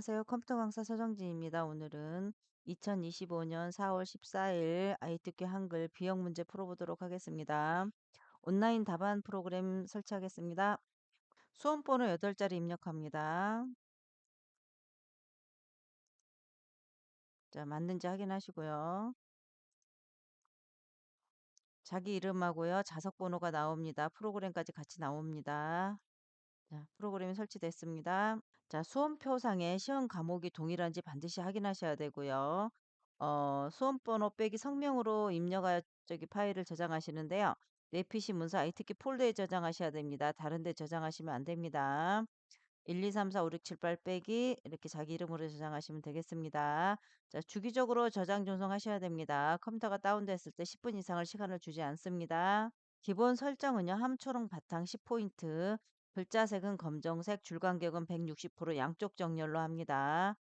안녕하세요. 컴퓨터 강사 서정진입니다. 오늘은 2025년 4월 14일 아이특기 한글 비형 문제 풀어보도록 하겠습니다. 온라인 답안 프로그램 설치하겠습니다. 수험번호 8자리 입력합니다. 자, 맞는지 확인하시고요. 자기 이름하고요. 자석 번호가 나옵니다. 프로그램까지 같이 나옵니다. 자, 프로그램이 설치됐습니다. 자, 수험표상에 시험 과목이 동일한지 반드시 확인하셔야 되고요. 수험번호 빼기 성명으로 입력하여 저기 파일을 저장하시는데요. 내 PC 문서 iT키 폴더에 저장하셔야 됩니다. 다른 데 저장하시면 안 됩니다. 1, 2, 3, 4, 5, 6, 7, 8 빼기 이렇게 자기 이름으로 저장하시면 되겠습니다. 자, 주기적으로 저장 전송하셔야 됩니다. 컴퓨터가 다운됐을 때 10분 이상을 시간을 주지 않습니다. 기본 설정은요. 함초록 바탕 10포인트, 글자색은 검정색, 줄 간격은 160% 양쪽 정렬로 합니다.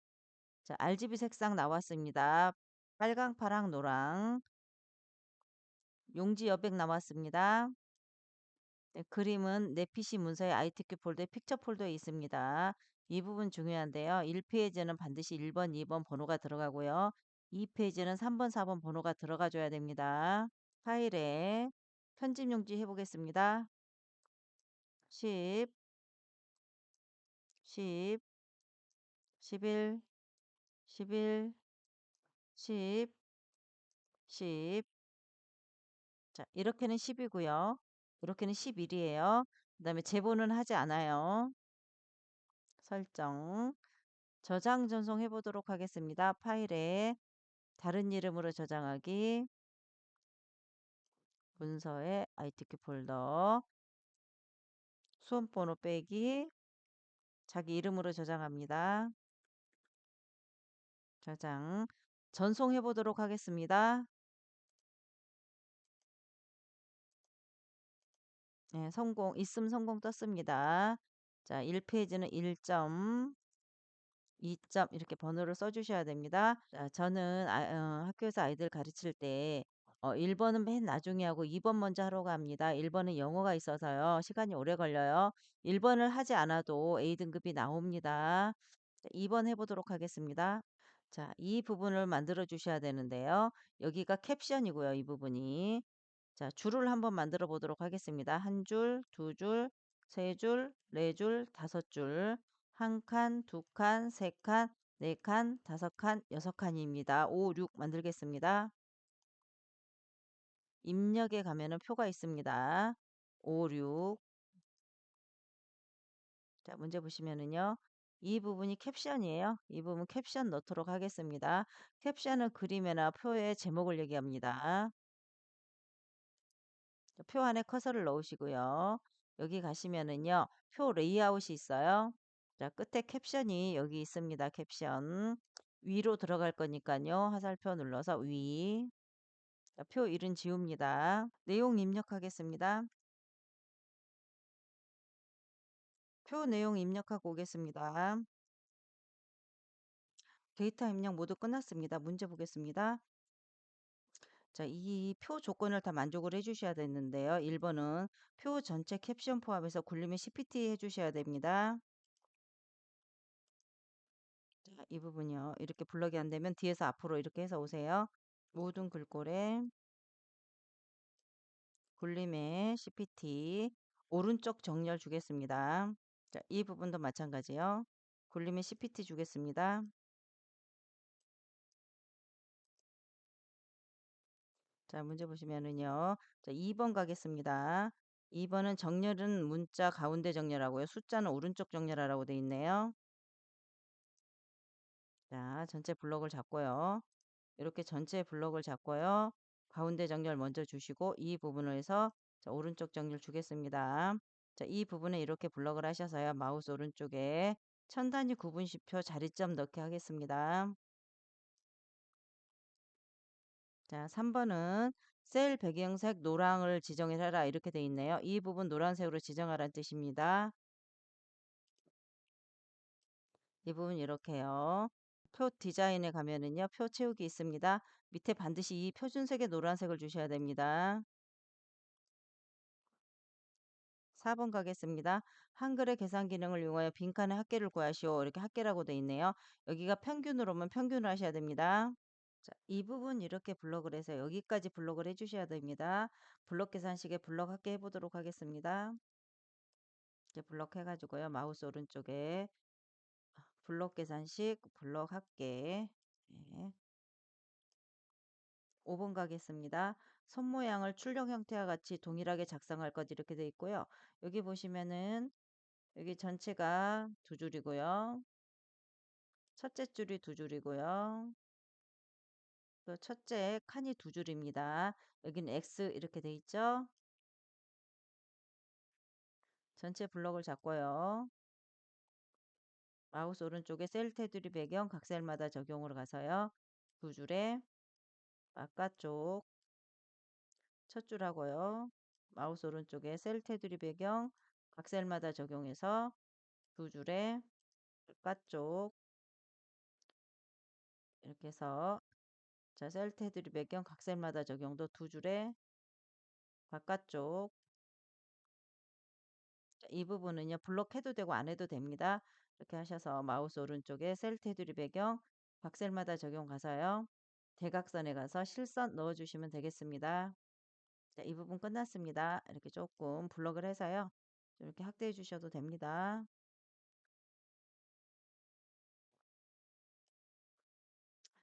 자, RGB 색상 나왔습니다. 빨강, 파랑, 노랑. 용지 여백 나왔습니다. 네, 그림은 내 PC 문서의 iTQ 폴더의 픽처 폴더에 있습니다. 이 부분 중요한데요. 1페이지는 반드시 1번, 2번 번호가 들어가고요. 2페이지는 3번, 4번 번호가 들어가 줘야 됩니다. 파일에 편집 용지 해보겠습니다. 10, 10, 11, 11, 10, 10. 자, 이렇게는 10이고요. 이렇게는 11이에요. 그 다음에 제보는 하지 않아요. 설정. 저장 전송해 보도록 하겠습니다. 파일에 다른 이름으로 저장하기. 문서에 iTQ 폴더. 수험번호 빼기. 자기 이름으로 저장합니다. 저장. 전송해 보도록 하겠습니다. 네, 성공, 있음 성공 떴습니다. 자, 1페이지는 1점, 2점 이렇게 번호를 써주셔야 됩니다. 자, 저는 학교에서 아이들 가르칠 때 1번은 맨 나중에 하고 2번 먼저 하러 갑니다. 1번은 영어가 있어서요. 시간이 오래 걸려요. 1번을 하지 않아도 A등급이 나옵니다. 자, 2번 해보도록 하겠습니다. 자, 이 부분을 만들어 주셔야 되는데요. 여기가 캡션이고요. 이 부분이. 자, 줄을 한번 만들어 보도록 하겠습니다. 한 줄, 두 줄, 세 줄, 네 줄, 다섯 줄, 한 칸, 두 칸, 세 칸, 네 칸, 다섯 칸, 여섯 칸입니다. 5, 6 만들겠습니다. 입력에 가면은 표가 있습니다. 5, 6. 자, 문제 보시면은요. 이 부분이 캡션이에요. 이 부분 캡션 넣도록 하겠습니다. 캡션은 그림이나 표의 제목을 얘기합니다. 표 안에 커서를 넣으시고요. 여기 가시면은요. 표 레이아웃이 있어요. 자, 끝에 캡션이 여기 있습니다. 캡션. 위로 들어갈 거니까요. 화살표 눌러서 위. 자, 표 이름 지웁니다. 내용 입력하겠습니다. 표 내용 입력하고 오겠습니다. 데이터 입력 모두 끝났습니다. 문제 보겠습니다. 자, 이 표 조건을 다 만족을 해주셔야 되는데요. 1번은 표 전체 캡션 포함해서 굴리면 CPT 해주셔야 됩니다. 자, 이 부분이요. 이렇게 블럭이 안 되면 뒤에서 앞으로 이렇게 해서 오세요. 모든 글꼴에 굴림에 CPT 오른쪽 정렬 주겠습니다. 자, 이 부분도 마찬가지요. 굴림에 CPT 주겠습니다. 자, 문제 보시면은요. 자, 2번 가겠습니다. 2번은 정렬은 문자 가운데 정렬하고요. 숫자는 오른쪽 정렬하라고 돼 있네요. 자, 전체 블럭을 잡고요. 이렇게 전체 블럭을 잡고요. 가운데 정렬 먼저 주시고 이 부분을 해서 자, 오른쪽 정렬 주겠습니다. 자, 이 부분에 이렇게 블럭을 하셔서요. 마우스 오른쪽에 천 단위 구분시표 자리점 넣게 하겠습니다. 자, 3번은 셀 배경색 노랑을 지정해라 이렇게 돼 있네요. 이 부분 노란색으로 지정하라는 뜻입니다. 이 부분 이렇게요. 표 디자인에 가면은요. 표 채우기 있습니다. 밑에 반드시 이 표준색의 노란색을 주셔야 됩니다. 4번 가겠습니다. 한글의 계산 기능을 이용하여 빈칸에 합계를 구하시오. 이렇게 합계라고 돼 있네요. 여기가 평균으로 오면 평균을 하셔야 됩니다. 자, 이 부분 이렇게 블록을 해서 여기까지 블록을 해주셔야 됩니다. 블록 계산식에 블록 합계 해보도록 하겠습니다. 이제 블록 해가지고요. 마우스 오른쪽에 블록 계산식, 블록 합계. 네. 5번 가겠습니다. 손 모양을 출력 형태와 같이 동일하게 작성할 것 이렇게 돼 있고요. 여기 보시면은 여기 전체가 두 줄이고요. 첫째 줄이 두 줄이고요. 또 첫째 칸이 두 줄입니다. 여기는 X 이렇게 돼 있죠. 전체 블럭을 잡고요. 마우스 오른쪽에 셀 테두리 배경 각 셀마다 적용으로 가서요. 두 줄에 바깥쪽 첫 줄하고요. 마우스 오른쪽에 셀 테두리 배경 각 셀마다 적용해서 두 줄에 바깥쪽 이렇게 해서 자, 셀 테두리 배경 각 셀마다 적용도 두 줄에 바깥쪽 자, 이 부분은요. 블록해도 되고 안 해도 됩니다. 이렇게 하셔서 마우스 오른쪽에 셀 테두리 배경 각 셀마다 적용 가서요. 대각선에 가서 실선 넣어주시면 되겠습니다. 자, 이 부분 끝났습니다. 이렇게 조금 블록을 해서요. 이렇게 확대해 주셔도 됩니다.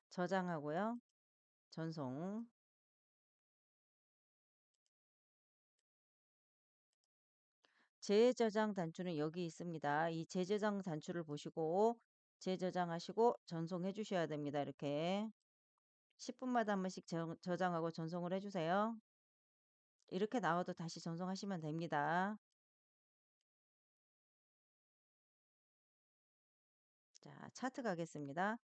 저장하고요. 전송. 재저장 단추는 여기 있습니다. 이 재저장 단추를 보시고 재저장하시고 전송해 주셔야 됩니다. 이렇게 10분마다 한 번씩 저장하고 전송을 해주세요. 이렇게 나와도 다시 전송하시면 됩니다. 자, 차트 가겠습니다.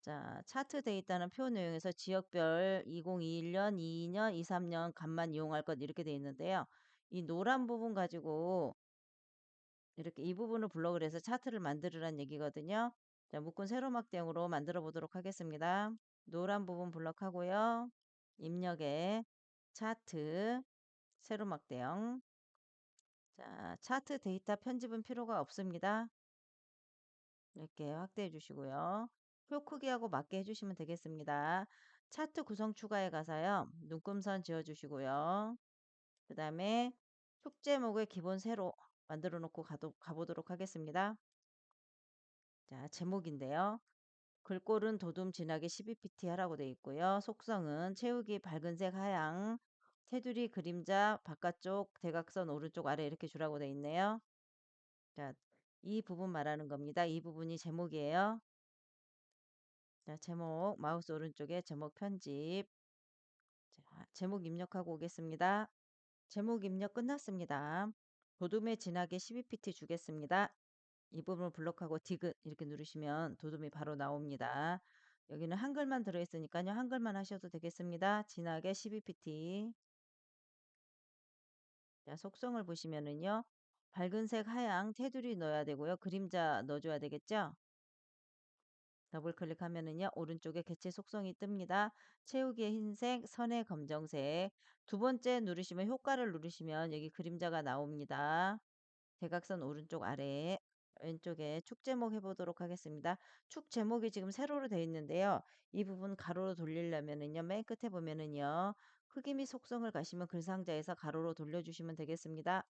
자, 차트 데이터는 표 내용에서 지역별 2021년, 22년, 23년 값만 이용할 것 이렇게 돼 있는데요. 이 노란 부분 가지고 이렇게 이 부분을 블록을 해서 차트를 만들으란 얘기거든요. 자, 묶은 세로막대형으로 만들어 보도록 하겠습니다. 노란 부분 블록하고요. 입력에 차트, 세로막대형. 자, 차트 데이터 편집은 필요가 없습니다. 이렇게 확대해 주시고요. 표 크기하고 맞게 해주시면 되겠습니다. 차트 구성 추가에 가서요. 눈금선 지어 주시고요. 그 다음에 축 제목의 기본 세로 만들어 놓고 가보도록 하겠습니다. 자, 제목인데요. 글꼴은 도둠 진하게 12pt 하라고 되어 있고요. 속성은 채우기 밝은색 하양, 테두리 그림자 바깥쪽 대각선 오른쪽 아래 이렇게 주라고 되어 있네요. 자, 이 부분 말하는 겁니다. 이 부분이 제목이에요. 자, 제목 마우스 오른쪽에 제목 편집. 자, 제목 입력하고 오겠습니다. 제목 입력 끝났습니다. 도둠에 진하게 12pt 주겠습니다. 이 부분을 블록하고 디귿 이렇게 누르시면 도둠이 바로 나옵니다. 여기는 한글만 들어있으니까요. 한글만 하셔도 되겠습니다. 진하게 12pt. 자, 속성을 보시면은요. 밝은색 하양 테두리 넣어야 되고요. 그림자 넣어줘야 되겠죠. 더블 클릭하면은요. 오른쪽에 개체 속성이 뜹니다. 채우기의 흰색, 선의 검정색. 두 번째 누르시면 효과를 누르시면 여기 그림자가 나옵니다. 대각선 오른쪽 아래 왼쪽에 축 제목 해보도록 하겠습니다. 축 제목이 지금 세로로 되어 있는데요. 이 부분 가로로 돌리려면은요. 맨 끝에 보면은요. 크기 및 속성을 가시면 글 상자에서 가로로 돌려주시면 되겠습니다.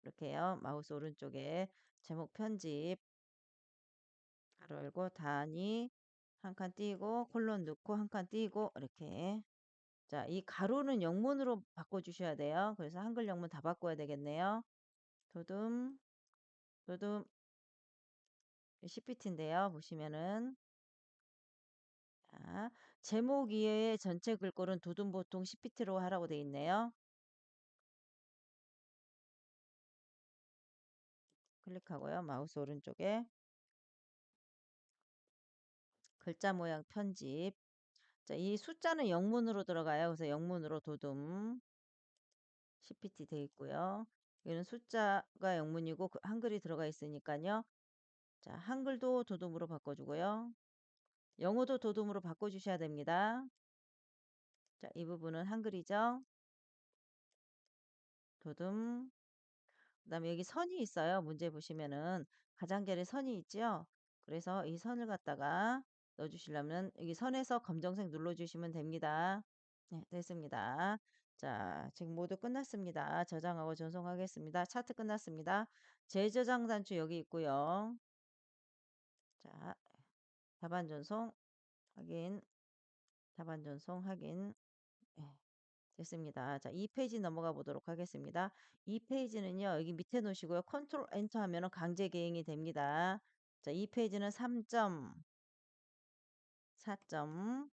이렇게요. 마우스 오른쪽에 제목 편집 가로 열고 단위 한 칸 띄고 콜론 넣고 한 칸 띄고 이렇게 자, 이 가로는 영문으로 바꿔주셔야 돼요. 그래서 한글 영문 다 바꿔야 되겠네요. 도둠 도둠 CPT인데요. 보시면은 자, 제목 이외에 전체 글꼴은 도둠 보통 CPT로 하라고 돼 있네요. 클릭하고요. 마우스 오른쪽에 글자 모양 편집. 자, 이 숫자는 영문으로 들어가요. 그래서 영문으로 도둠 CPT 돼 있고요. 여기는 숫자가 영문이고 한글이 들어가 있으니까요. 자, 한글도 도둠으로 바꿔주고요. 영어도 도둠으로 바꿔주셔야 됩니다. 자, 이 부분은 한글이죠. 도둠 그다음에 여기 선이 있어요. 문제 보시면은 가장자리에 선이 있죠. 그래서 이 선을 갖다가 넣어 주시려면 여기 선에서 검정색 눌러 주시면 됩니다. 네, 됐습니다. 자, 지금 모두 끝났습니다. 저장하고 전송하겠습니다. 차트 끝났습니다. 재저장 단추 여기 있고요. 자, 답안 전송 확인, 답안 전송 확인. 예, 됐습니다. 자, 2페이지 넘어가 보도록 하겠습니다. 2페이지는요, 여기 밑에 놓으시고요. 컨트롤 엔터 하면은 강제 개행이 됩니다. 자, 2페이지는 3.4점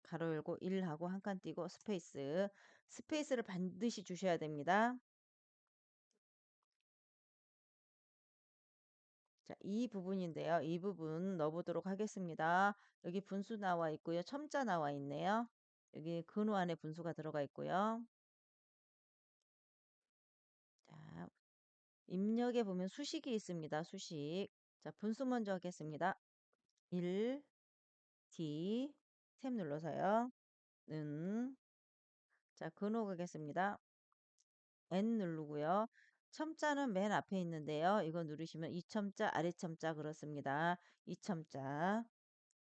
가로 열고 1 하고 한 칸 띄고 스페이스. 스페이스를 반드시 주셔야 됩니다. 자, 이 부분인데요. 이 부분 넣어보도록 하겠습니다. 여기 분수 나와 있고요. 첨자 나와 있네요. 여기 근호 안에 분수가 들어가 있고요. 자, 입력에 보면 수식이 있습니다. 수식. 자, 분수 먼저 하겠습니다. 1, D, 탭 눌러서요. 는, 자, 근호 가겠습니다. N 누르고요. 첨자는 맨 앞에 있는데요. 이거 누르시면 이 첨자, 아래 첨자 그렇습니다. 이 첨자,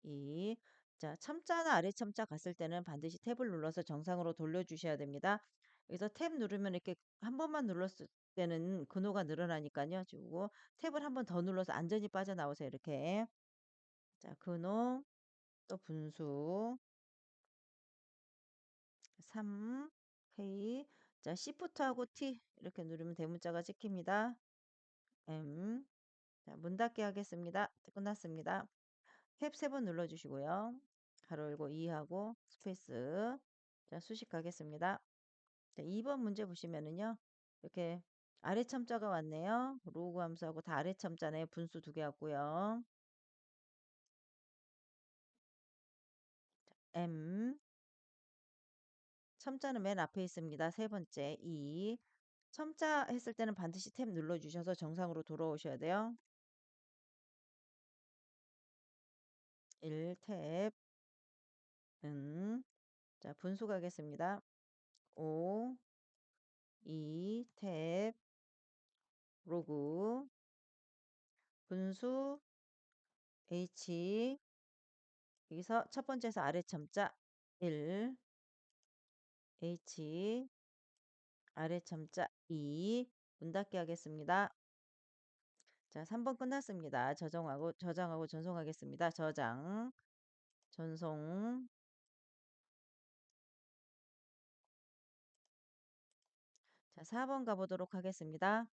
이. 자, 첨자나 아래 첨자 갔을 때는 반드시 탭을 눌러서 정상으로 돌려주셔야 됩니다. 여기서 탭 누르면 이렇게 한 번만 눌렀을 때는 근호가 늘어나니까요. 주고 탭을 한 번 더 눌러서 안전히 빠져나오세요. 이렇게. 자, 근호, 또 분수, 3, 회의. 자, Shift하고 T 이렇게 누르면 대문자가 찍힙니다. M. 자, 문 닫기 하겠습니다. 끝났습니다. 탭 3번 눌러주시고요. 가로 열고 2 하고 스페이스. 자, 수식 가겠습니다. 자, 2번 문제 보시면은요. 이렇게 아래 첨자가 왔네요. 로그 함수하고 다 아래 첨자네. 분수 2개 왔고요. M. 첨자는 맨 앞에 있습니다. 세 번째 2. 첨자 했을 때는 반드시 탭 눌러주셔서 정상으로 돌아오셔야 돼요. 1 탭. 자, 분수 가겠습니다. 5, 2 탭. 로그. 분수 H. 여기서 첫 번째에서 아래 첨자 1, H, 아래 첨자 2, 문 닫기 하겠습니다. 자, 3번 끝났습니다. 저장하고 전송하겠습니다. 저장, 전송. 자, 4번 가보도록 하겠습니다.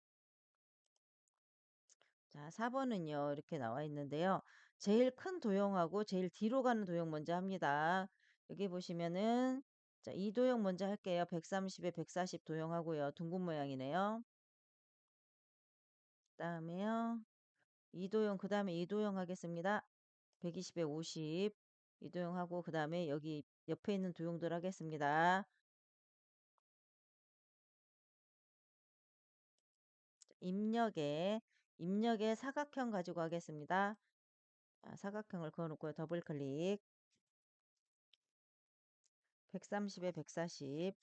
자, 4번은요, 이렇게 나와 있는데요. 제일 큰 도형하고 제일 뒤로 가는 도형 먼저 합니다. 여기 보시면은, 자, 이 도형 먼저 할게요. 130에 140 도형하고요. 둥근 모양이네요. 그다음에요. 이도형 그다음에 이도형 하겠습니다. 120에 50 이도형 하고 그다음에 여기 옆에 있는 도형들 하겠습니다. 입력에 사각형 가지고 하겠습니다. 자, 사각형을 그어 놓고요. 더블 클릭. 130에 140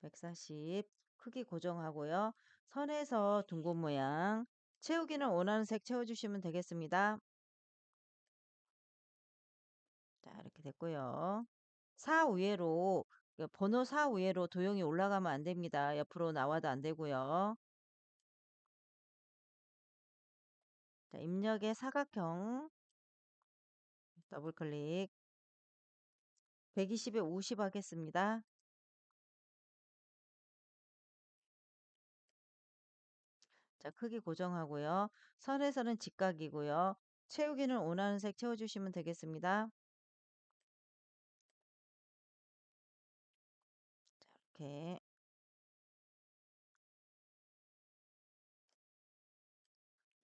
140 크기 고정하고요. 선에서 둥근 모양 채우기는 원하는 색 채워주시면 되겠습니다. 자, 이렇게 됐고요. 4 위에로 번호 4 위에로 도형이 올라가면 안 됩니다. 옆으로 나와도 안 되고요. 자, 입력에 사각형 더블 클릭 120에 50 하겠습니다. 자, 크기 고정하고요. 선에서는 직각이고요. 채우기는 원하는 색 채워주시면 되겠습니다. 자, 이렇게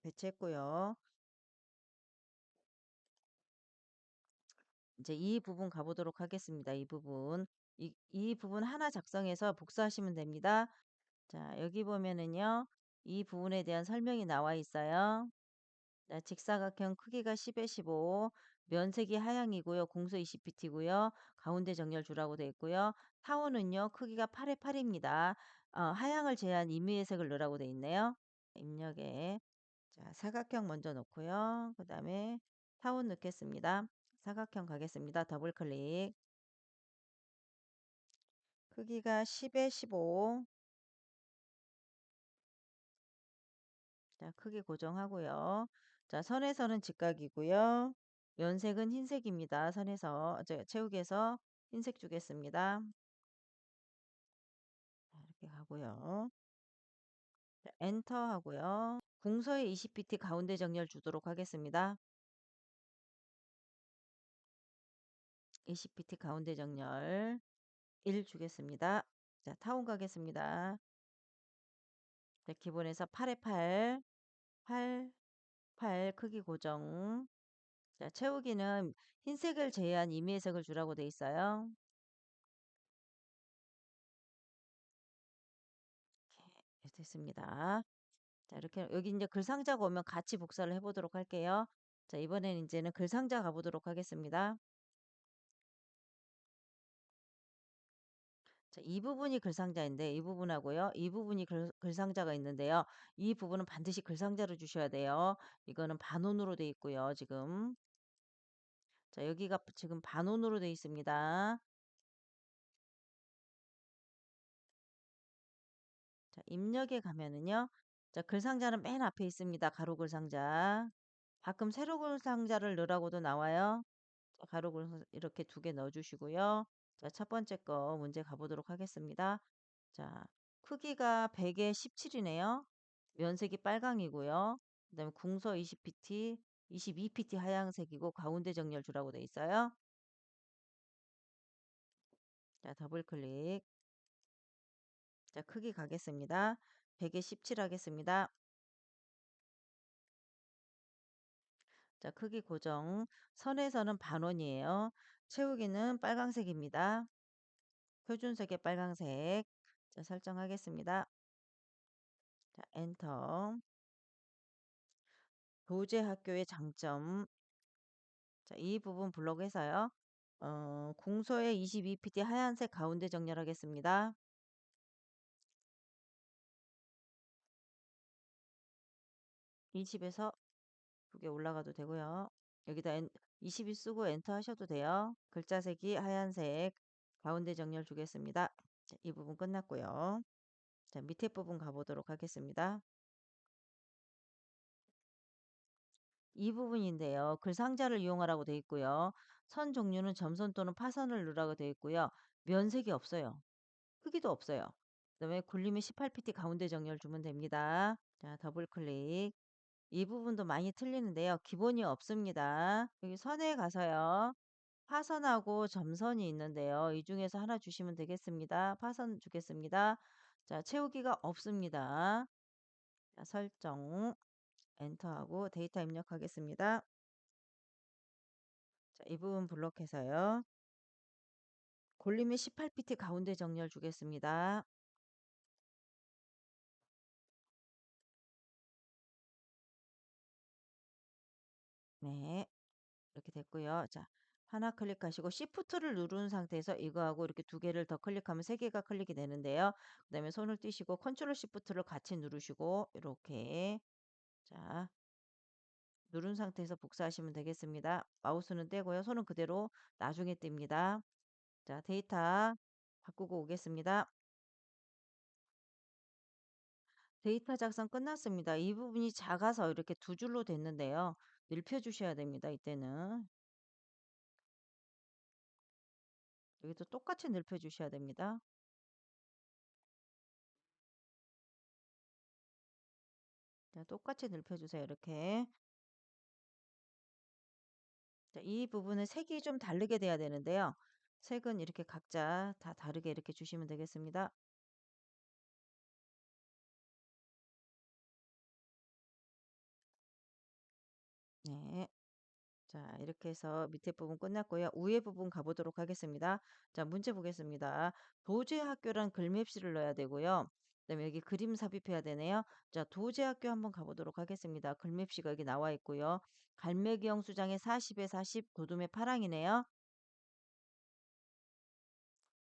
배치했고요. 이제 이 부분 가보도록 하겠습니다. 이 부분. 이 부분 하나 작성해서 복사하시면 됩니다. 자, 여기 보면은요. 이 부분에 대한 설명이 나와 있어요. 자, 직사각형 크기가 10에 15, 면색이 하향이고요. 공서 20pt고요. 가운데 정렬 주라고 되어 있고요. 타원은요. 크기가 8에 8입니다. 하향을 제한 임의회색을 넣으라고 되어 있네요. 입력에 자 사각형 먼저 놓고요. 그다음에 타원 넣겠습니다. 사각형 가겠습니다. 더블 클릭. 크기가 10에 15. 자 크기 고정하고요. 자 선에서는 직각이고요. 면색은 흰색입니다. 선에서 채우기에서 흰색 주겠습니다. 자 이렇게 가고요. 자 엔터 하고요. 궁서에 20pt 가운데 정렬 주도록 하겠습니다. 20pt 가운데 정렬 1 주겠습니다. 자 타원 가겠습니다. 자 기본에서 8에 8, 8, 8 크기 고정. 자 채우기는 흰색을 제외한 임의색을 주라고 돼 있어요. 이렇게 됐습니다. 자 이렇게 여기 이제 글 상자가 오면 같이 복사를 해 보도록 할게요. 자 이번에는 이제는 글 상자 가 보도록 하겠습니다. 자 이 부분이 글 상자인데 이 부분하고요. 이 부분이 글 상자가 있는데요. 이 부분은 반드시 글 상자로 주셔야 돼요. 이거는 반원으로 돼 있고요, 지금. 자 여기가 지금 반원으로 돼 있습니다. 자 입력에 가면은요. 자 글 상자는 맨 앞에 있습니다. 가로 글 상자. 가끔 세로 글 상자를 넣으라고도 나와요. 자 가로 글 상자 이렇게 두 개 넣어 주시고요. 자 첫 번째 거 문제 가 보도록 하겠습니다. 자 크기가 100에 17이네요. 면색이 빨강이고요. 그다음에 궁서 20pt, 22pt 하양색이고 가운데 정렬 주라고 돼 있어요. 자 더블 클릭. 자 크기 가겠습니다. 100에 17 하겠습니다. 자 크기 고정. 선에서는 반원이에요. 채우기는 빨강색입니다. 표준색의 빨강색. 자 설정하겠습니다. 자 엔터. 교재 학교의 장점. 자 이 부분 블록해서요. 궁서의 22pt 하얀색 가운데 정렬하겠습니다. 20에서 두 개 올라가도 되고요. 여기다 22 쓰고 엔터 하셔도 돼요. 글자 색이 하얀색 가운데 정렬 주겠습니다. 자, 이 부분 끝났고요. 자, 밑에 부분 가보도록 하겠습니다. 이 부분인데요. 글 상자를 이용하라고 되어 있고요. 선 종류는 점선 또는 파선을 넣으라고 되어 있고요. 면색이 없어요. 크기도 없어요. 그다음에 굴림이 18pt 가운데 정렬 주면 됩니다. 자, 더블 클릭. 이 부분도 많이 틀리는데요. 기본이 없습니다. 여기 선에 가서요. 파선하고 점선이 있는데요. 이 중에서 하나 주시면 되겠습니다. 파선 주겠습니다. 자, 채우기가 없습니다. 자, 설정 엔터하고 데이터 입력하겠습니다. 자, 이 부분 블록해서요. 골림이 18pt 가운데 정렬 주겠습니다. 네. 이렇게 됐고요. 자, 하나 클릭하시고 Shift를 누른 상태에서 이거하고 이렇게 두 개를 더 클릭하면 세 개가 클릭이 되는데요. 그다음에 손을 띄시고 컨트롤 Shift를 같이 누르시고 이렇게 자, 누른 상태에서 복사하시면 되겠습니다. 마우스는 떼고요. 손은 그대로 나중에 띱니다. 자, 데이터 바꾸고 오겠습니다. 데이터 작성 끝났습니다. 이 부분이 작아서 이렇게 두 줄로 됐는데요. 넓혀 주셔야 됩니다. 이때는. 여기도 똑같이 넓혀 주셔야 됩니다. 자, 똑같이 넓혀주세요. 이렇게. 자, 이 부분은 색이 좀 다르게 돼야 되는데요. 색은 이렇게 각자 다 다르게 이렇게 주시면 되겠습니다. 네. 자, 이렇게 해서 밑에 부분 끝났고요. 위에 부분 가보도록 하겠습니다. 자, 문제 보겠습니다. 도제 학교란 글맵시를 넣어야 되고요. 그다음에 여기 그림 삽입해야 되네요. 자, 도제학교 한번 가보도록 하겠습니다. 글맵시가 여기 나와 있고요. 갈매기형 수장의 40에 40, 도둠의 파랑이네요.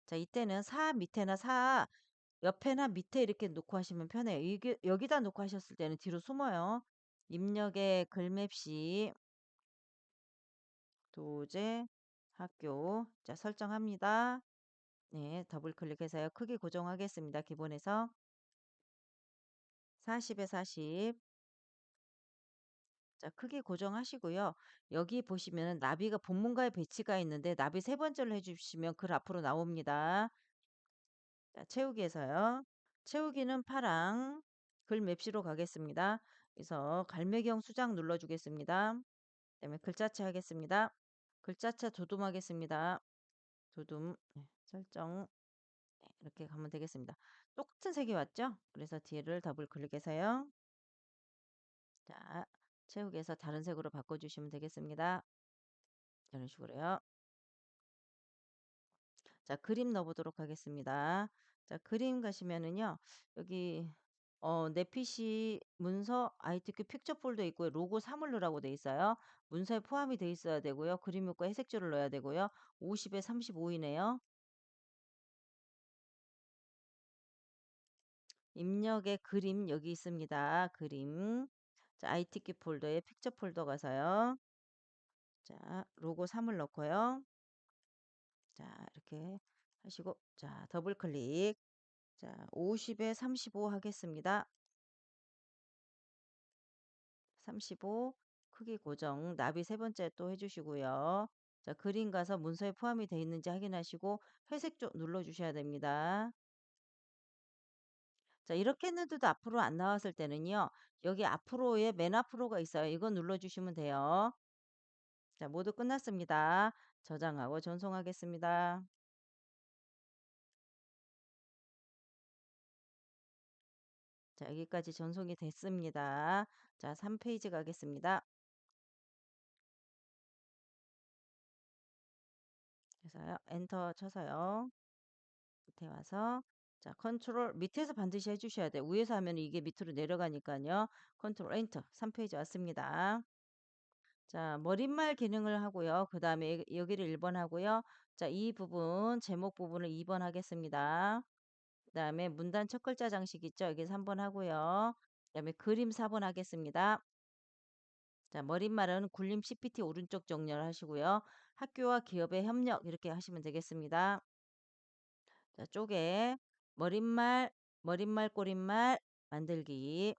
자, 이때는 사 밑에나 사 옆에나 밑에 이렇게 놓고 하시면 편해요. 이게 여기다 놓고 하셨을 때는 뒤로 숨어요. 입력의 글맵시 도제 학교. 자, 설정합니다. 네, 더블 클릭해서요. 크기 고정하겠습니다. 기본에서 40에 40. 자, 크기 고정하시고요. 여기 보시면은 나비가 본문가에 배치가 있는데 나비 세 번째로 해주시면 글 앞으로 나옵니다. 자, 채우기에서요. 채우기는 파랑, 글 맵시로 가겠습니다. 그래서 갈매경 수장 눌러주겠습니다. 그다음에 글자체 하겠습니다. 글자체 도둠하겠습니다. 도둠 네, 설정 네, 이렇게 가면 되겠습니다. 똑같은 색이 왔죠? 그래서 뒤를 더블 클릭해서요. 자, 채우기에서 다른 색으로 바꿔주시면 되겠습니다. 이런 식으로요. 자, 그림 넣어보도록 하겠습니다. 자, 그림 가시면은요. 여기 내 PC 문서 ITQ 픽처 폴더 있고요. 로고 사물 넣으라고 돼 있어요. 문서에 포함이 돼 있어야 되고요. 그림 효과 회색조를 넣어야 되고요. 50에 35이네요. 입력의 그림 여기 있습니다. 그림. 자, ITQ 폴더에 픽처 폴더 가서요. 자, 로고 사물 넣고요. 자, 이렇게 하시고 자, 더블 클릭. 자, 50에 35 하겠습니다. 35 크기 고정 나비 세 번째 또 해주시고요. 자, 그림 가서 문서에 포함이 되어 있는지 확인하시고 회색 쪽 눌러주셔야 됩니다. 자, 이렇게 했는데도 앞으로 안 나왔을 때는요. 여기 앞으로에 맨 앞으로가 있어요. 이거 눌러주시면 돼요. 자, 모두 끝났습니다. 저장하고 전송하겠습니다. 자, 여기까지 전송이 됐습니다. 자, 3페이지 가겠습니다. 그래서요. 엔터 쳐서요. 밑에 와서 자, 컨트롤 밑에서 반드시 해 주셔야 돼요. 위에서 하면 이게 밑으로 내려가니까요. 컨트롤 엔터 3페이지 왔습니다. 자, 머릿말 기능을 하고요. 그다음에 여기를 1번 하고요. 자, 이 부분 제목 부분을 2번 하겠습니다. 그다음에 문단 첫 글자 장식 있죠? 여기 3번 하고요. 그다음에 그림 4번 하겠습니다. 자, 머릿말은 굴림 CPT 오른쪽 정렬 하시고요. 학교와 기업의 협력 이렇게 하시면 되겠습니다. 자, 쪼개 머릿말 꼬릿말 만들기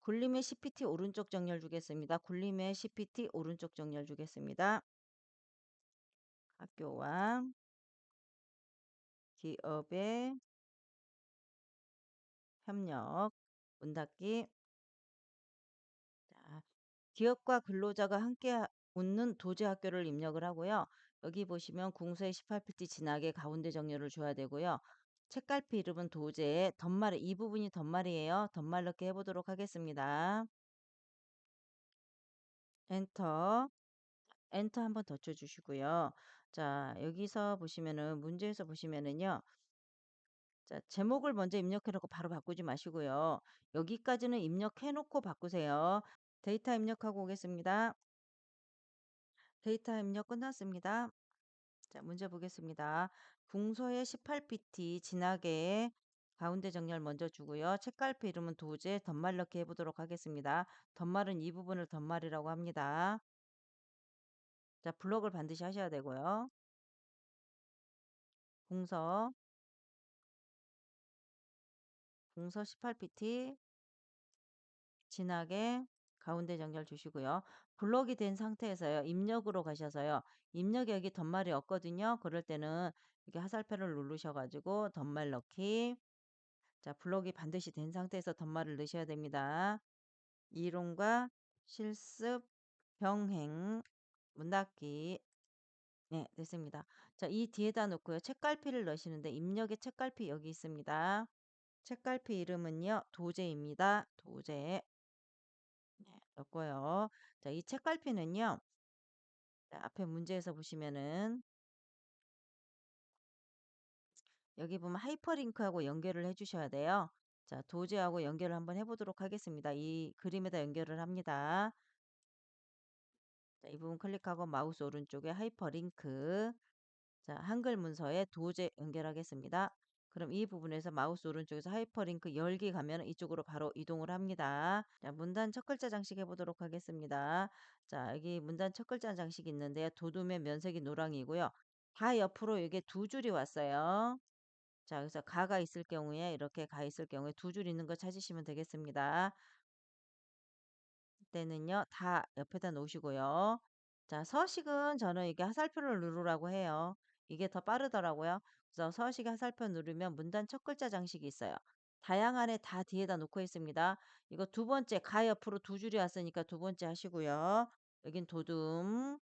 굴림의 CPT 오른쪽 정렬 주겠습니다. 굴림의 CPT 오른쪽 정렬 주겠습니다. 학교와 기업의 협력 문 닫기. 자, 기업과 근로자가 함께 웃는 도제 학교를 입력을 하고요. 여기 보시면 궁서의 18PT 진하게 가운데 정렬을 줘야 되고요. 책갈피 이름은 도제, 덧말 이 부분이 덧말이에요. 덧말 넣기 해보도록 하겠습니다. 엔터, 엔터 한번 더 쳐주시고요. 자, 여기서 보시면은 문제에서 보시면은요. 자, 제목을 먼저 입력해 놓고 바로 바꾸지 마시고요. 여기까지는 입력해 놓고 바꾸세요. 데이터 입력하고 오겠습니다. 데이터 입력 끝났습니다. 자, 문제 보겠습니다. 궁서의 18PT 진하게 가운데 정렬 먼저 주고요. 책갈피 이름은 도제, 덧말 넣기 해보도록 하겠습니다. 덧말은 이 부분을 덧말이라고 합니다. 자, 블럭을 반드시 하셔야 되고요. 궁서, 궁서 18PT 진하게 가운데 정렬 주시고요. 블럭이 된 상태에서요. 입력으로 가셔서요. 입력이 여기 덧말이 없거든요. 그럴 때는 이렇게 화살표를 누르셔가지고 덧말 넣기. 자, 블럭이 반드시 된 상태에서 덧말을 넣으셔야 됩니다. 이론과 실습, 병행, 문 닫기. 네, 됐습니다. 자, 이 뒤에다 놓고요. 책갈피를 넣으시는데 입력의 책갈피 여기 있습니다. 책갈피 이름은요. 도제입니다. 도제. 네, 넣고요. 자, 이 책갈피는요. 자, 앞에 문제에서 보시면은 여기 보면 하이퍼링크하고 연결을 해 주셔야 돼요. 자, 도제하고 연결을 한번 해 보도록 하겠습니다. 이 그림에다 연결을 합니다. 자, 이 부분 클릭하고 마우스 오른쪽에 하이퍼링크. 자, 한글 문서에 도제 연결하겠습니다. 그럼 이 부분에서 마우스 오른쪽에서 하이퍼링크 열기 가면 이쪽으로 바로 이동을 합니다. 자, 문단 첫 글자 장식 해보도록 하겠습니다. 자, 여기 문단 첫 글자 장식이 있는데요. 도둠의 면색이 노랑이고요. 다 옆으로 이게 두 줄이 왔어요. 자, 그래서 가가 있을 경우에 이렇게 가 있을 경우에 두 줄 있는 거 찾으시면 되겠습니다. 때는요, 다 옆에다 놓으시고요. 자, 서식은 저는 이게 하살표를 누르라고 해요. 이게 더 빠르더라고요. 그래서 서식 하살표 누르면 문단 첫 글자 장식이 있어요. 다양한에 다 뒤에다 놓고 있습니다. 이거 두 번째, 가 옆으로 두 줄이 왔으니까 두 번째 하시고요. 여긴 도둠,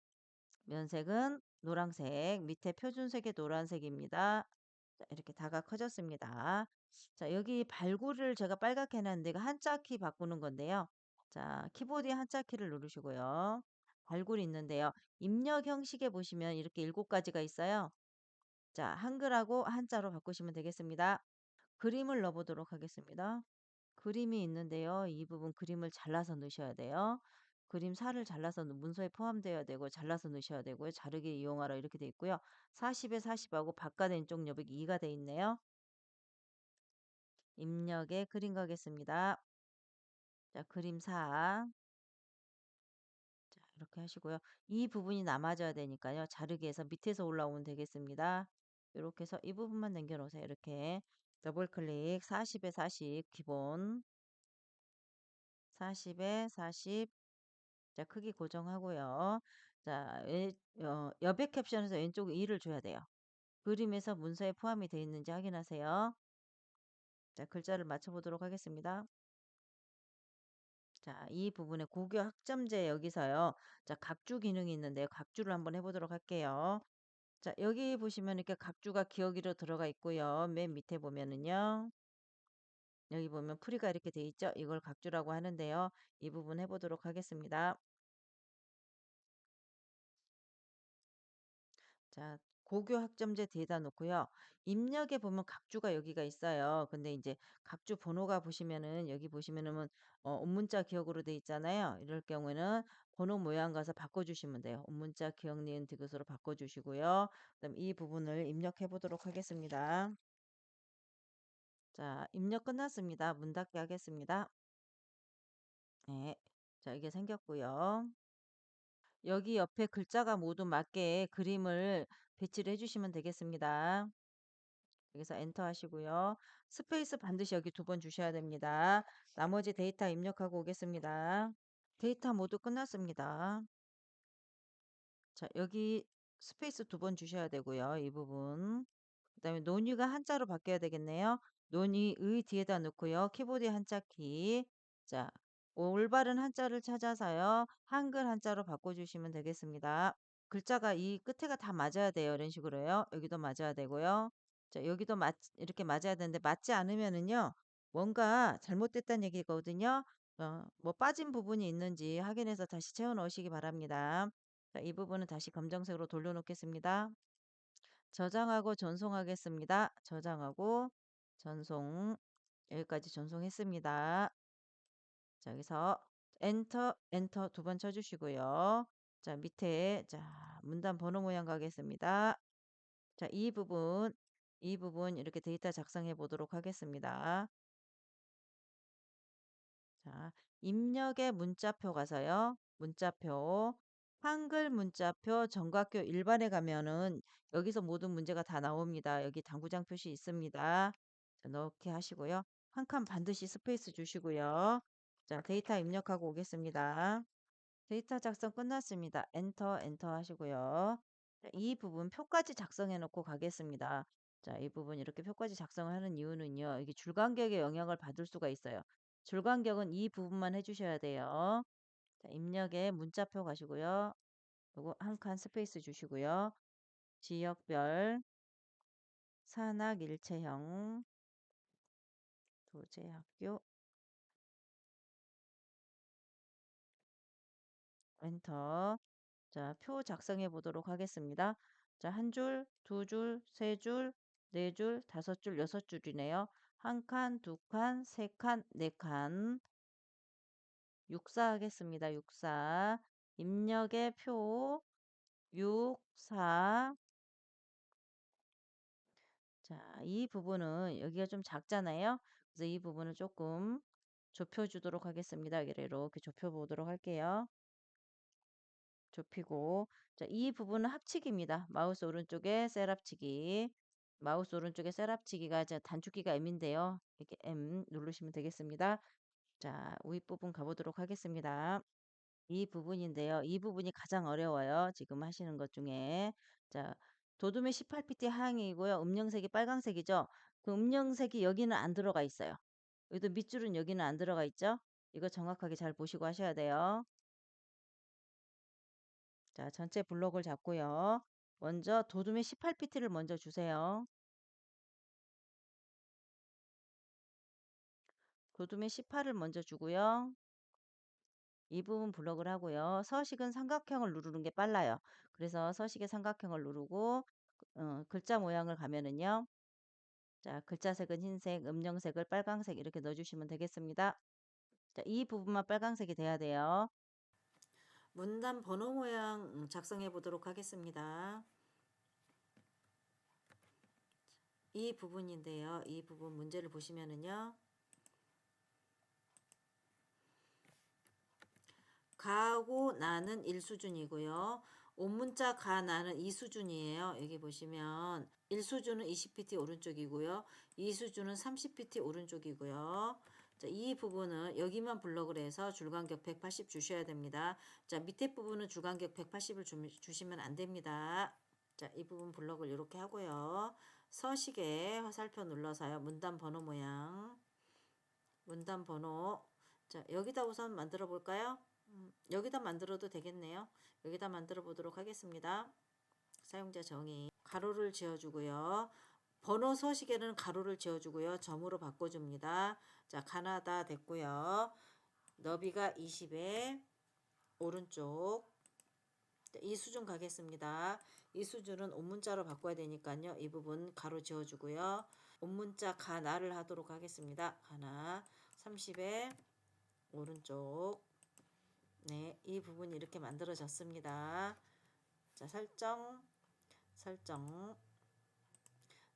면색은 노란색, 밑에 표준색의 노란색입니다. 자, 이렇게 다가 커졌습니다. 자, 여기 발구를 제가 빨갛게 해놨는데 이거 한자 키 바꾸는 건데요. 자, 키보드에 한자 키를 누르시고요. 발굴이 있는데요. 입력 형식에 보시면 이렇게 7가지가 있어요. 자, 한글하고 한자로 바꾸시면 되겠습니다. 그림을 넣어보도록 하겠습니다. 그림이 있는데요. 이 부분 그림을 잘라서 넣으셔야 돼요. 그림 살을 잘라서 문서에 포함되어야 되고 잘라서 넣으셔야 되고요. 자르기 이용하라 이렇게 돼 있고요. 40에 40하고 바깥 왼쪽 여백이 2가 돼 있네요. 입력에 그림 가겠습니다. 자, 그림 4. 자, 이렇게 하시고요. 이 부분이 남아져야 되니까요. 자르기 해서 밑에서 올라오면 되겠습니다. 이렇게 해서 이 부분만 남겨놓으세요. 이렇게 더블 클릭 40에 40 기본 40에 40. 자, 크기 고정하고요. 자, 여백 캡션에서 왼쪽 2를 줘야 돼요. 그림에서 문서에 포함이 되어 있는지 확인하세요. 자, 글자를 맞춰보도록 하겠습니다. 자, 이 부분에 고교 학점제 여기서요. 자, 각주 기능이 있는데요. 각주를 한번 해보도록 할게요. 자, 여기 보시면 이렇게 각주가 기억이로 들어가 있고요. 맨 밑에 보면은요. 여기 보면 풀이가 이렇게 돼 있죠. 이걸 각주라고 하는데요. 이 부분 해보도록 하겠습니다. 자, 고교 학점제 뒤에다 놓고요. 입력에 보면 각주가 여기가 있어요. 근데 이제 각주 번호가 보시면은 여기 보시면은 온문자 기억으로 돼 있잖아요. 이럴 경우에는 번호 모양 가서 바꿔주시면 돼요. 온문자 기억 니은 디귿으로 바꿔주시고요. 그다음 이 부분을 입력해 보도록 하겠습니다. 자, 입력 끝났습니다. 문 닫기 하겠습니다. 네. 자, 이게 생겼고요. 여기 옆에 글자가 모두 맞게 그림을 배치를 해주시면 되겠습니다. 여기서 엔터 하시고요. 스페이스 반드시 여기 2번 주셔야 됩니다. 나머지 데이터 입력하고 오겠습니다. 데이터 모두 끝났습니다. 자, 여기 스페이스 2번 주셔야 되고요. 이 부분. 그다음에 논의가 한자로 바뀌어야 되겠네요. 논의의 뒤에다 넣고요. 키보드의 한자 키. 자, 올바른 한자를 찾아서요. 한글 한자로 바꿔주시면 되겠습니다. 글자가 이 끝에가 다 맞아야 돼요. 이런 식으로요. 여기도 맞아야 되고요. 자, 여기도 이렇게 맞아야 되는데 맞지 않으면은요. 뭔가 잘못됐다는 얘기거든요. 뭐 빠진 부분이 있는지 확인해서 다시 채워 넣으시기 바랍니다. 자, 이 부분은 다시 검정색으로 돌려놓겠습니다. 저장하고 전송하겠습니다. 저장하고 전송. 여기까지 전송했습니다. 자, 여기서 엔터, 엔터 2번 쳐주시고요. 자, 밑에, 자, 문단 번호 모양 가겠습니다. 자, 이 부분 이렇게 데이터 작성해 보도록 하겠습니다. 자, 입력의 문자표 가서요. 문자표, 한글 문자표 정각교 일반에 가면은 여기서 모든 문제가 다 나옵니다. 여기 당구장 표시 있습니다. 자, 넣게 하시고요. 한 칸 반드시 스페이스 주시고요. 자, 데이터 입력하고 오겠습니다. 데이터 작성 끝났습니다. 엔터, 엔터 하시고요. 자, 이 부분 표까지 작성해 놓고 가겠습니다. 자, 이 부분 이렇게 표까지 작성을 하는 이유는요. 이게 줄간격에 영향을 받을 수가 있어요. 줄간격은 이 부분만 해주셔야 돼요. 자, 입력에 문자표 가시고요. 요거 한 칸 스페이스 주시고요. 지역별, 산학 일체형, 도제학교, 엔터. 자, 표 작성해 보도록 하겠습니다. 자, 한 줄, 두 줄, 세 줄, 네 줄, 5줄, 6줄이네요. 한 칸, 두 칸, 세 칸, 네 칸. 육사 하겠습니다. 육사. 입력의 표 6, 4. 자, 이 부분은 여기가 좀 작잖아요. 그래서 이 부분을 조금 좁혀주도록 하겠습니다. 여기를 이렇게 좁혀보도록 할게요. 좁히고. 자, 이 부분은 합치기입니다. 마우스 오른쪽에 셀 합치기. 마우스 오른쪽에 셀 합치기가 이제 단축키가 M인데요. 이렇게 M 누르시면 되겠습니다. 자, 윗부분 가보도록 하겠습니다. 이 부분인데요. 이 부분이 가장 어려워요. 지금 하시는 것 중에. 자, 도둠의 18pt 하향이고요. 음영색이 빨강색이죠. 그 음영색이 여기는 안 들어가 있어요. 여기도 밑줄은 여기는 안 들어가 있죠. 이거 정확하게 잘 보시고 하셔야 돼요. 자, 전체 블록을 잡고요. 먼저 도둠의 18pt를 먼저 주세요. 도둠의 18을 먼저 주고요. 이 부분 블록을 하고요. 서식은 삼각형을 누르는 게 빨라요. 그래서 서식의 삼각형을 누르고 글자 모양을 가면은요. 자, 글자색은 흰색, 음영색을 빨강색 이렇게 넣어주시면 되겠습니다. 자, 이 부분만 빨강색이 돼야 돼요. 문단 번호 모양 작성해 보도록 하겠습니다. 이 부분인데요. 이 부분 문제를 보시면은요. 가고 나는 1수준이고요. 옴문자 가 나는 2수준이에요. 여기 보시면 1수준은 20pt 오른쪽이고요. 2수준은 30pt 오른쪽이고요. 자, 이 부분은 여기만 블럭을 해서 줄간격 180 주셔야 됩니다. 자, 밑에 부분은 줄간격 180을 주시면 안 됩니다. 자, 이 부분 블럭을 이렇게 하고요. 서식에 화살표 눌러서요. 문단 번호 모양. 문단 번호. 자, 여기다 우선 만들어 볼까요? 여기다 만들어도 되겠네요. 여기다 만들어 보도록 하겠습니다. 사용자 정의. 가로를 지어주고요. 번호 서식에는 가로를 지어주고요. 점으로 바꿔줍니다. 자, 가나다 됐고요. 너비가 20에 오른쪽. 이 수준 가겠습니다. 이 수준은 옴문자로 바꿔야 되니까요. 이 부분 가로 지어주고요. 옴문자 가나를 하도록 하겠습니다. 가나 30에 오른쪽. 네, 이 부분이 이렇게 만들어졌습니다. 자, 설정.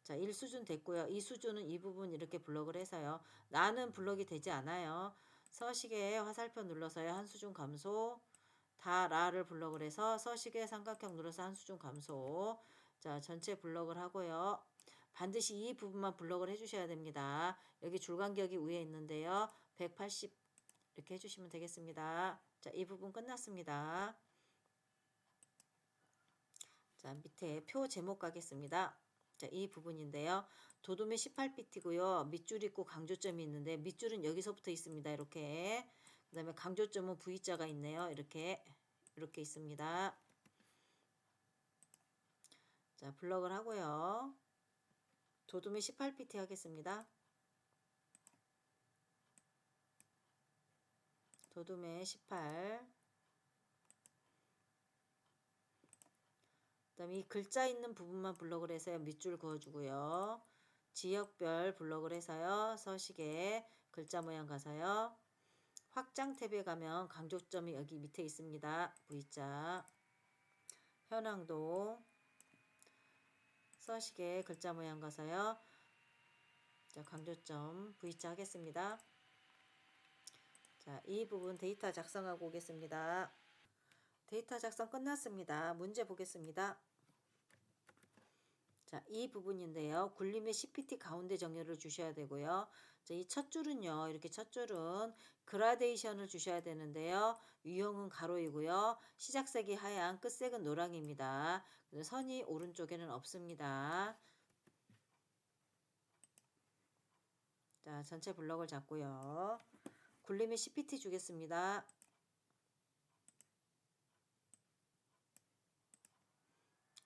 자, 1수준 됐고요. 2수준은 이 부분 이렇게 블럭을 해서요. 나는 블럭이 되지 않아요. 서식에 화살표 눌러서요. 한 수준 감소. 다 라를 블럭을 해서 서식에 삼각형 눌러서 한 수준 감소. 자, 전체 블럭을 하고요. 반드시 이 부분만 블럭을 해주셔야 됩니다. 여기 줄간격이 위에 있는데요. 180 이렇게 해주시면 되겠습니다. 자, 이 부분 끝났습니다. 자, 밑에 표 제목 가겠습니다. 자, 이 부분인데요. 도둠의 18bt고요. 밑줄 있고 강조점이 있는데 밑줄은 여기서부터 있습니다. 이렇게. 그 다음에 강조점은 V자가 있네요. 이렇게 있습니다. 자, 블럭을 하고요. 도둠의 18pt 하겠습니다. 도둠의 18. 그 다음에 이 글자 있는 부분만 블럭을 해서요. 밑줄 그어주고요. 지역별 블럭을 해서요. 서식에 글자 모양 가서요. 확장 탭에 가면 강조점이 여기 밑에 있습니다. V자. 현황도 서식에 글자 모양 가서요. 자, 강조점 V자 하겠습니다. 자, 이 부분 데이터 작성하고 오겠습니다. 데이터 작성 끝났습니다. 문제 보겠습니다. 자, 이 부분인데요. 굴림의 CPT 가운데 정렬을 주셔야 되고요. 자, 이 첫 줄은요. 이렇게 첫 줄은 그라데이션을 주셔야 되는데요. 유형은 가로이고요. 시작색이 하얀, 끝색은 노랑입니다. 선이 오른쪽에는 없습니다. 자, 전체 블럭을 잡고요. 굴림의 CPT 주겠습니다.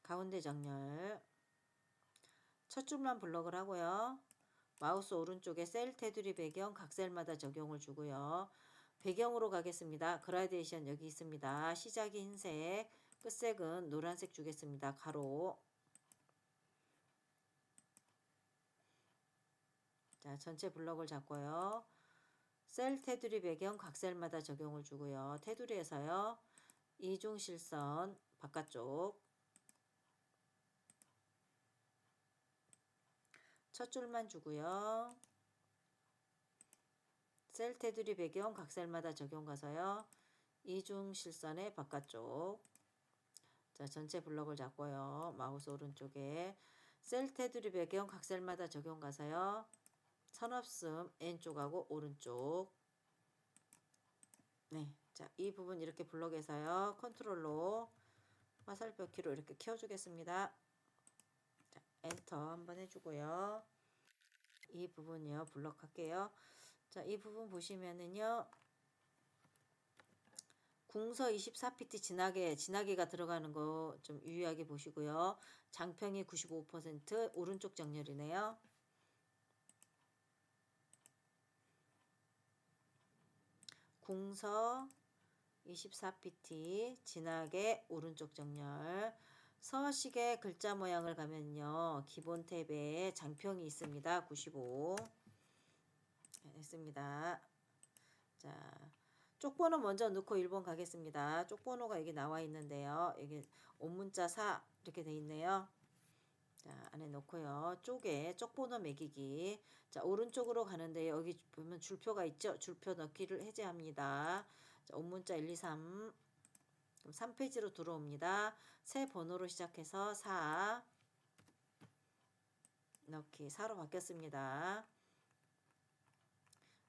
가운데 정렬. 첫 줄만 블럭을 하고요. 마우스 오른쪽에 셀 테두리 배경 각 셀마다 적용을 주고요. 배경으로 가겠습니다. 그라데이션 여기 있습니다. 시작이 흰색, 끝색은 노란색 주겠습니다. 가로. 자, 전체 블럭을 잡고요. 셀 테두리 배경 각 셀마다 적용을 주고요. 테두리에서요. 이중 실선 바깥쪽 첫 줄만 주고요. 셀 테두리 배경 각 셀마다 적용 가서요. 이중 실선의 바깥쪽. 자, 전체 블럭을 잡고요. 마우스 오른쪽에 셀 테두리 배경 각 셀마다 적용 가서요. 선없음 N쪽하고 오른쪽. 네. 자, 이 부분 이렇게 블럭에서요. 컨트롤로 화살표 키로 이렇게 키워주겠습니다. 자, 엔터 한번 해주고요. 이 부분이요. 블럭 할게요. 자, 이 부분 보시면은요. 궁서 24pt 진하게가 들어가는 거 좀 유의하게 보시고요. 장평이 95% 오른쪽 정렬이네요. 궁서 24pt 진하게 오른쪽 정렬. 서식의 글자 모양을 가면요. 기본 탭에 장평이 있습니다. 95. 했습니다. 자, 쪽번호 먼저 넣고 1번 가겠습니다. 쪽번호가 여기 나와 있는데요. 여기 온문자 4 이렇게 돼 있네요. 자, 안에 넣고요. 쪽번호 매기기. 자, 오른쪽으로 가는데 여기 보면 줄표가 있죠? 줄표 넣기를 해제합니다. 자, 온문자 1, 2, 3. 그럼 3페이지로 들어옵니다. 새 번호로 시작해서 4 넣기 4로 바뀌었습니다.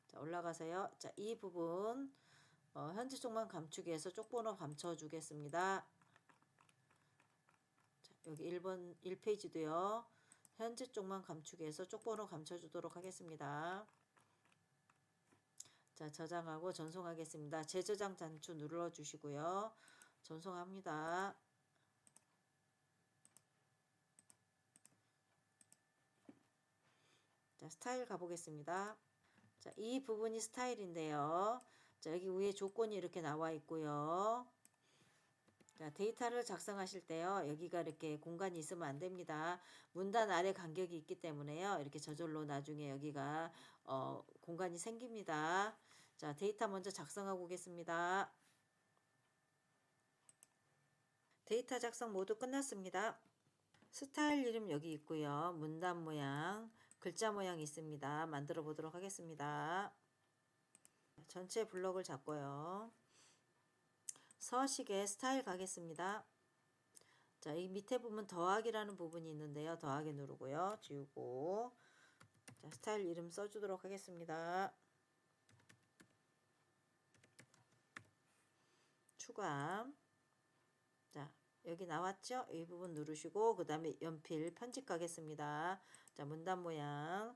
자, 올라가세요. 자, 이 부분 현재 쪽만 감추기 위해서 쪽번호 감춰주겠습니다. 자, 여기 1번 1페이지도요. 현재 쪽만 감추기 위해서 쪽번호 감춰주도록 하겠습니다. 자, 저장하고 전송하겠습니다. 재저장 단추 눌러주시고요. 전송합니다. 자, 스타일 가보겠습니다. 자, 이 부분이 스타일인데요. 자, 여기 위에 조건이 이렇게 나와 있고요. 자, 데이터를 작성하실 때요. 여기가 이렇게 공간이 있으면 안 됩니다. 문단 아래 간격이 있기 때문에요. 이렇게 저절로 나중에 여기가 공간이 생깁니다. 자, 데이터 먼저 작성하고 오겠습니다. 데이터 작성 모두 끝났습니다. 스타일 이름 여기 있고요. 문단 모양, 글자 모양 있습니다. 만들어 보도록 하겠습니다. 전체 블럭을 잡고요. 서식에 스타일 가겠습니다. 자, 이 밑에 부분 더하기라는 부분이 있는데요. 더하기 누르고요. 지우고. 자, 스타일 이름 써주도록 하겠습니다. 추가. 자, 여기 나왔죠? 이 부분 누르시고 그 다음에 연필 편집 가겠습니다. 자, 문단 모양.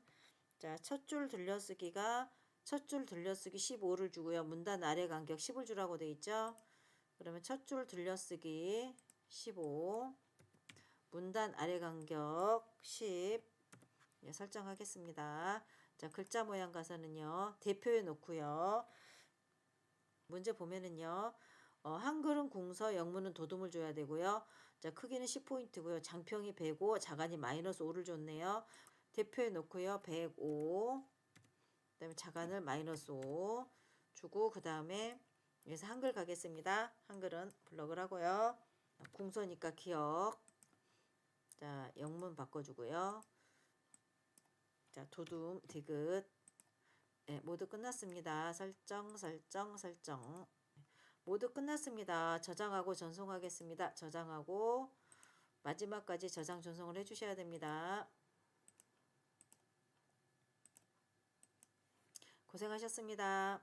자, 첫 줄 들려쓰기가 첫 줄 들려쓰기 15를 주고요. 문단 아래 간격 10을 주라고 돼 있죠? 그러면 첫 줄 들려쓰기 15 문단 아래 간격 10 네, 설정하겠습니다. 자, 글자 모양 가서는요. 대표에 놓고요. 문제 보면은요. 한글은 궁서, 영문은 도둠을 줘야 되고요. 자, 크기는 10포인트고요. 장평이 105, 자간이 -5를 줬네요. 대표에 놓고요. 105. 그다음에 자간을 -5 주고 그다음에 여기서 한글 가겠습니다. 한글은 블럭을 하고요. 궁서니까 기억. 자, 영문 바꿔주고요. 자, 도둠, 디귿. 네, 모두 끝났습니다. 설정. 모두 끝났습니다. 저장하고 전송하겠습니다. 저장하고 마지막까지 저장 전송을 해주셔야 됩니다. 고생하셨습니다.